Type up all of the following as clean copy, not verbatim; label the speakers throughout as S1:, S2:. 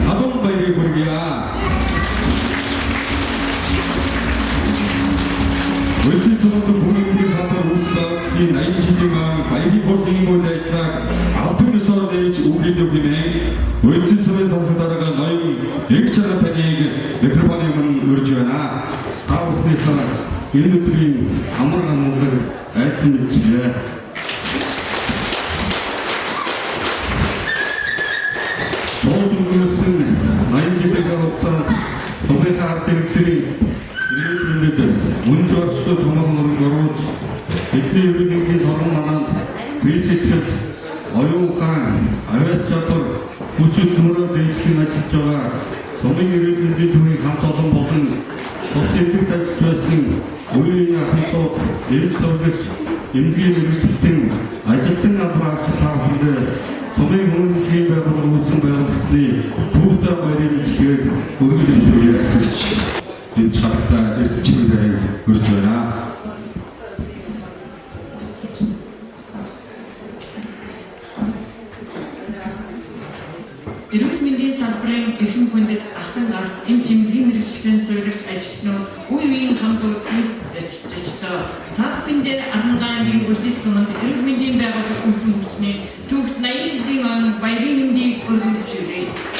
S1: 다동 바이리 부르기야. 웰치처럼도 공인기 사파 우스가 시 나인지지만 바이리 볼딩이 모자이스락 아픈 서로데이지 우기도기네 웰치처럼 사스다라가 너희 렉처가 되게 메크로바디움은 우르주하나 아우프에서 일루트린 아무나 못을 알튼 지에 모든 것은 나인지대가 없어 소배사 학생들이 운전 수도 도망가는 거로 이때 우리들이 도망가는 베이스트 어용간 아웨스자토 구축 그물어 베이스나 직접가 소매기를 통해 감싸던 모든 법세특단 스트레싱 오일이나 한또 일서비스 임기를 시스템 아이스팅 앞으로 악취하는데 소매 공은 기회가로 무슨 배웠으니 부부다 말이 지금 오일을 조리할 수 있지. 인차다 집을 그렇잖아.
S2: Ирүүлмэндийн салбарын эрхэм хүндэт алтан ард эм жимгийн мэргэжлийн суурилж ажиллана. Үеийн хамгаалалт дэжтэй. Тагпиндээ арангааны үржил суманд ирүүлмэндийн байгууллага хүнсэн хүчний түүхт 80 жилийн өмнө баярын мэндийг өргөжүүлээ.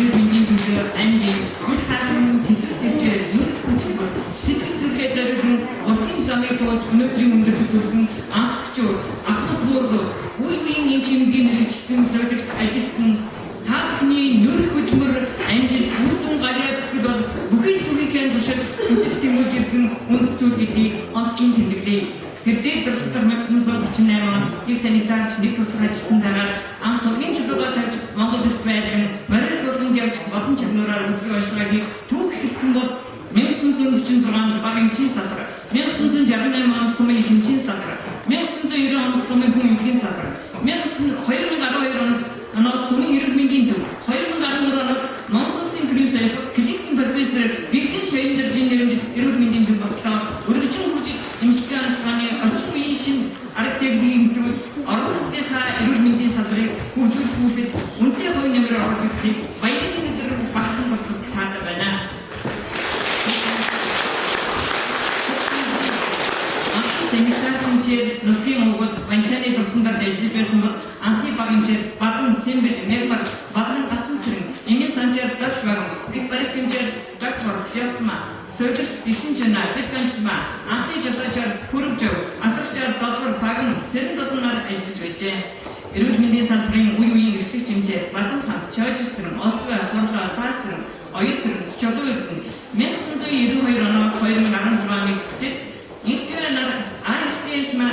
S2: ирүүлмэндийн төлөө анги их хаалт төсөвтөж нүрд хөтлөг сэтгэл зүрхээ зориулсан уртын замыг туулж өнөөдрийн өндөр төлсөн анхчууд ахмад буурал үеийн эм жимгийн мэргэжлийн суурилж ажилтан та бүхний нүрд хөдлөмөр амжилт бүрдэн гарьяа зүтгэл бол бүхэл бүхийхээ туршид хүсэж тэмүүлжсэн үнд зүйл гэдгийг онцлон тэмдэглэе. Тэрдээ Брюссел 1938 онд их санитарч нэг тусгай ажилтнаараа анх толгойн чөлөөгөө тавьж Монгол улс байдлын морил болон явж бодон чанараар үзэх ажиллагааг түүх хийсэн бол 1946 онд баг эмчийн салбар, 1968 онд сумын эмчийн салбар, 1990 онд сумын хүн эмчийн салбар, 2012 онд сумын эрүүл мэндийн төв, 2014 онд Монгол улсын төрийн клиникийн профессор Бигзин Чаяндэржийн нэрмжит эрүүл мэндийн төв болтлоо. Өргөжин хүчит эмчилгээ ажиллагааны орчин үеийн шин арга техникийн төвд орон нутгийнхаа эрүүл мэндийн салбарыг хөгжүүлэх үүсэж үнэтэй хувь нэмрээр орж ирснийг баярын өдөр багтан болох таатай байна. Санитар хэмжээр нутгийн өвгөл банчааны тусандар ажиллаж байсан бол анхны баг хэмжээр бадан цэмбэл мэрбар бадан гасан цэрэг эмийн санчаар даш багам их барих хэмжээр доктор явцма сөөлөгч бичин жана битганчма анхны жолоочоор хүрвжөв асарчаар долбор баган сэрэн долноор ажиллаж байжээ. Эрүүл мэндийн салбарын үе үеийн эрхлэгч хэмжээ бадан хамт чойжсрэн олцгой хонлоо фасрэн оюусрэн чөлөөөрдөн 1992 оноос 2016 оны хүртэл Инхтэр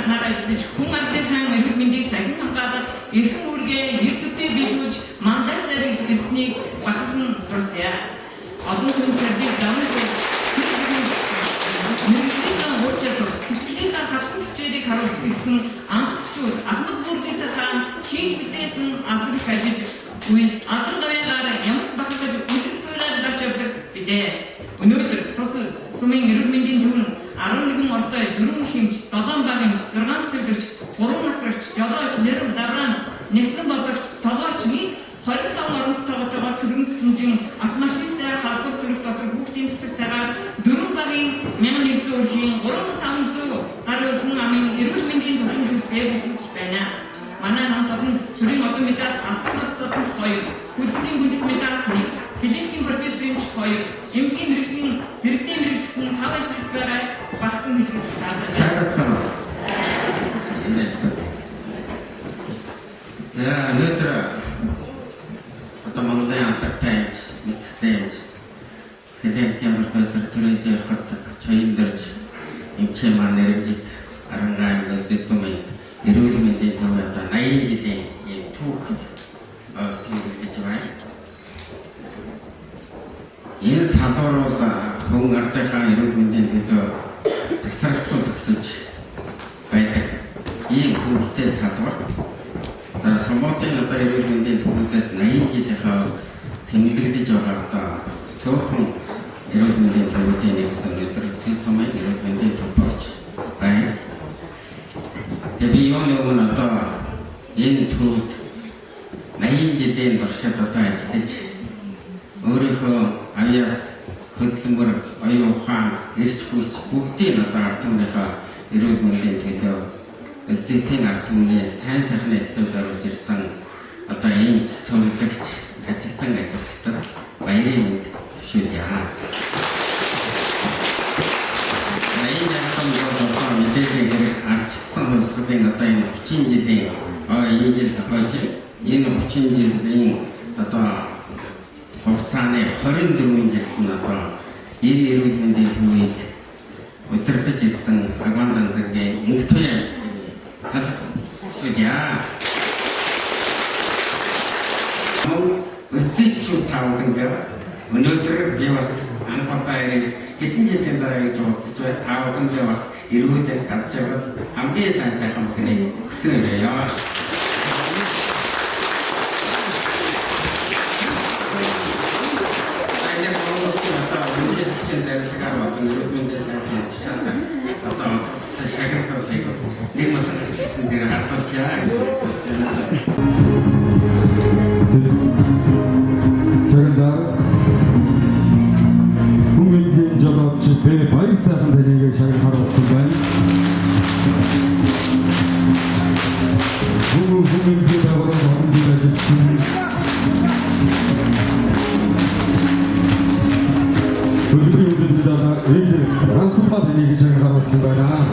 S2: нар ажиллаж хүн ардынхаа эрүүл мэндийг сахин хангалтад эрхэм үүргээ эрдэмтэд биелүүлж мандасаар ирснийг багтан турсая. Олон хүн сэргийг дамжуулж мэргэжлийн хурцлог сэтгэлийн хатан хэмжээг харуулж ирсэн анхчууд ахмад бүрдийн хаан хийж бүтээсэн асар их ажил үес адрагаараа ямар багтаж үлдээгээр давж явдаг бидээ. Өнөөдөр тус сумын эрүүл мэндийн төв 11 ортой 4 хэмж 7 баг хэмж 6 сэвэрч 3 насрагч жолооч нэр давраан нэгтгэн бодогч толгойч нэг 25 оронт тоглож төрөмсөнжин автомашинтай халдвар төрөх дотор хүүхдийн засагтайгаар 4 багийн 1100 өрхийн 3500 гаруй хүн амын эрүүл мэндийн тусан төлөвлөгөө бүтээж байна. Манай хамт олон төрийн одон медаль автоматсад 2 хөдөлгөөний бүлэг медаль 1 клиникийн профессорч 2 эмгийн мэргэжлийн зэрэгтэй мэргэжлийн 5 ажлыг байгаа багтан хэлэх таатай.
S3: Сайхан. За өнөөдөр одоо Монголын алдартай системд клиникийн профессор Төрөөсөө хатдаг Чаяндэрж эмчээ маань нэрмжит арангаан үзэсүмэн эрүүл мэндийн төв одоо 80 жилийн ийм түүх тэмдэглэж байна. Энэ салбар бол хүн ардынхаа эрүүл мэндийн төлөө тасралтгүй зогсож байдаг ийм хүнтэй салбар. За Сомотын одоо эрүүл мэндийн төвөөс 80 жилийнхаа тэмдэглэж байгаа одоо цөөхөн эрүүл мэндийн төвүүдийн нэг өнөөдөр өмнө одоо энэ төвд 80 жилийн туршид одоо ажиллаж өөрийнхөө авьяас хөдөлмөр, оюун ухаан, эрч хүч бүгдийг одоо ард түмнийхээ эрүүл мэндийн төлөө эзэнтийн ард түмний сайн сайхны төлөө зориулж ирсэн одоо энэ сургагч ажилтан ажилчдад баярын мэнд төвшүүлье. Мэдээж ардчилсан хувьсгалын одоо энэ 30 жилийн энэ жил хойж энэ 30 жилийн одоо хугацааны 24 жилд нь одоо энэ эрүүл мэндийн төвийг удирдах ирсэн Агван Данзагийн нэг туяа халдяа. Өцөчүү тавхан дээр өнөөдөр би бас анхаатай хэдэн жилийн дараа гэж бодсож бай тавхан дээр бас эрүүл гарч яваад хамгийн сайн сайхан бүхнийг хүсэе.
S1: 국민의힘 전업지 배바이사한 대리에게 시작하였습니다. 국민의힘하고는 언제가 있습니다. 국민의힘입니다. 이제 란스파 대리에게 시작하였습니다.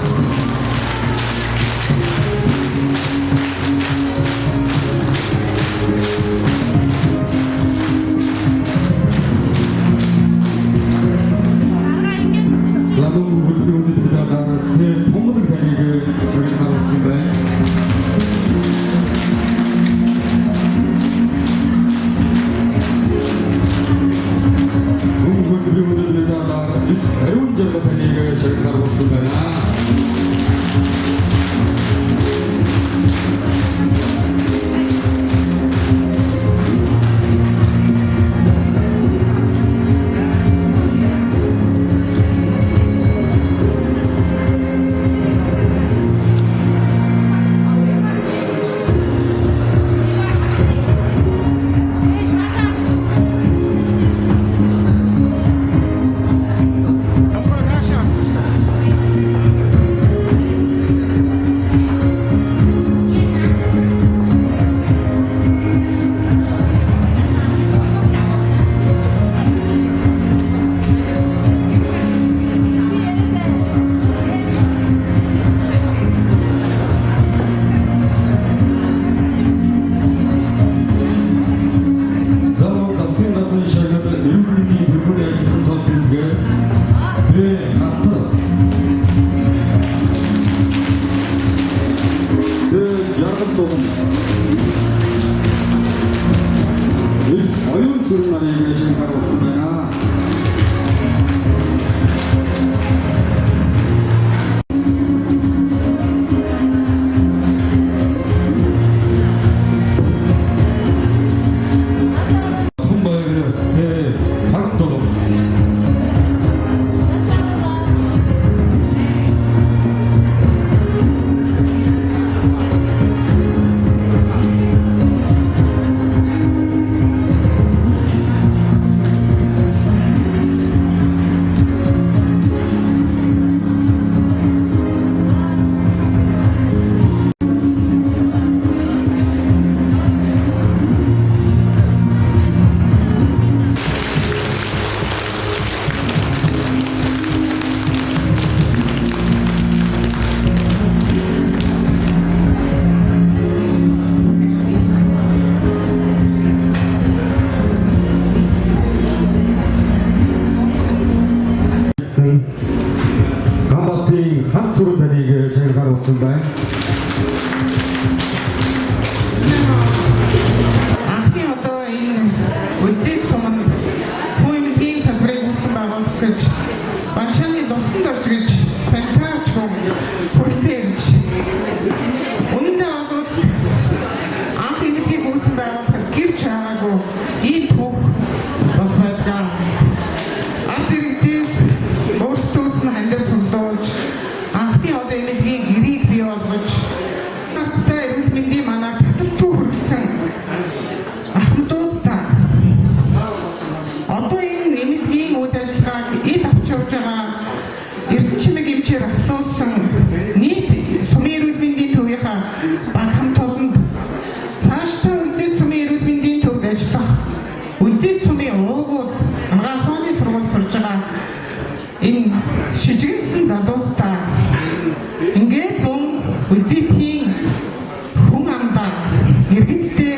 S1: 한수로 다니게 생각하겠습니다.
S4: Анхны одоо энэ үлзий суманд хүмүүсийн салбарыг үүсгэн байгуулах гэж банчааны дурсанд орж гэж санитарч хүн хүрсэн ирж үнэндээ бол анх хүмүүсийг үүсгэн байгуулах гэрч байгаагүй ийм түүх болхойдгаа ард иргэдээс өөрсдөөс нь хандаж хөндөөлж анхны одоо эмнэлгийн гэрийг бий болгож явуулж байгаа Эрдэнэчмэг эмчээр ахлуулсан нийт сумын эрүүл мэндийн төвийнхаа баг хамт олонд цаашдаа үлзий сумын эрүүл мэндийн төвд ажиллах үлзий сумын уугуул ангаахны сургууль сурж байгаа энэ шижгэлсэн залуустаа ингээд мөн үлзийтийн хүн амдаа иргэдтэй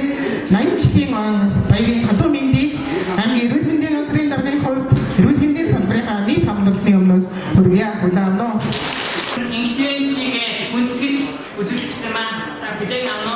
S4: 80 жилийн он баярын халуун мэндийг аймгийн эрүүл мэндийн газрын даргын хувьд эрүүл мэндийн салбарынхаа нийт хамтлагын өмнөөс хүргье хүлээмнэ.
S2: Инженерчигээ хүндэтгэл үзүүлсэн маань та бүдэг амно.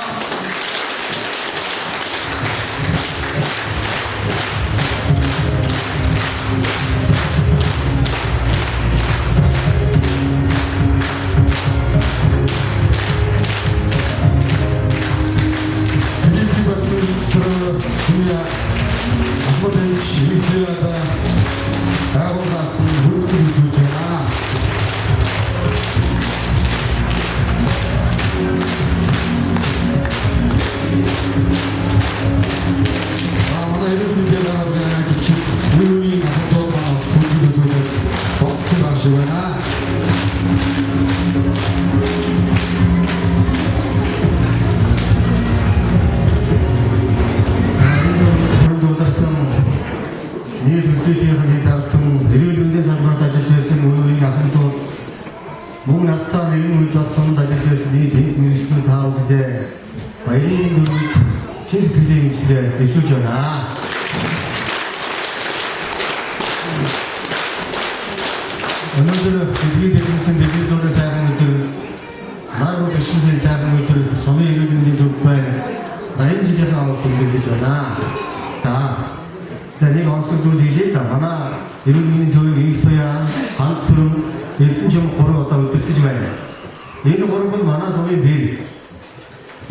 S5: Мөн надтай нэгэн үед бас сумд ажиллаж байсан нэг тэнэг мэргэжлийн таавдээ баярын дөрвөж шинэ сэтгэлийн имчилгээ дэвшүүлж байна. Өнөөдөр бидний дэвшүүлсэн бидний дөрөв сайхан өдөр маргуу дэвшүүлсэн сайхан өдөр сумын эрүүл мэндийн төв байна. 80 жилийн хавьд тэмдэглэж байна. За тэнийг онцлог зүйл хэлээ да. Манай эрүүл мэндийн төвийн их туяа хамт сүрэн Эрдэнэчим 3 удаа өдөртөж байна. Энэ 3 нь манай сумын бэр.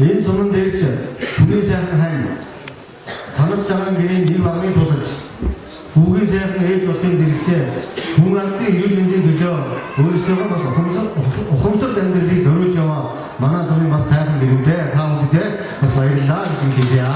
S5: Энэ сумын дээр ч хүний сайхан хань танав цагаан гэрийн нэг багны тулж хүүгийн сайхан ээж болтын зэрэгцээ хүн ардын эрүүл мэндийн төлөө өөрсдөө бас ухамсар амьдралыг зориулж яваа манай сумын бас сайхан гэрэмдээ та бүхэнд бас баярлалаа гэж хэлье.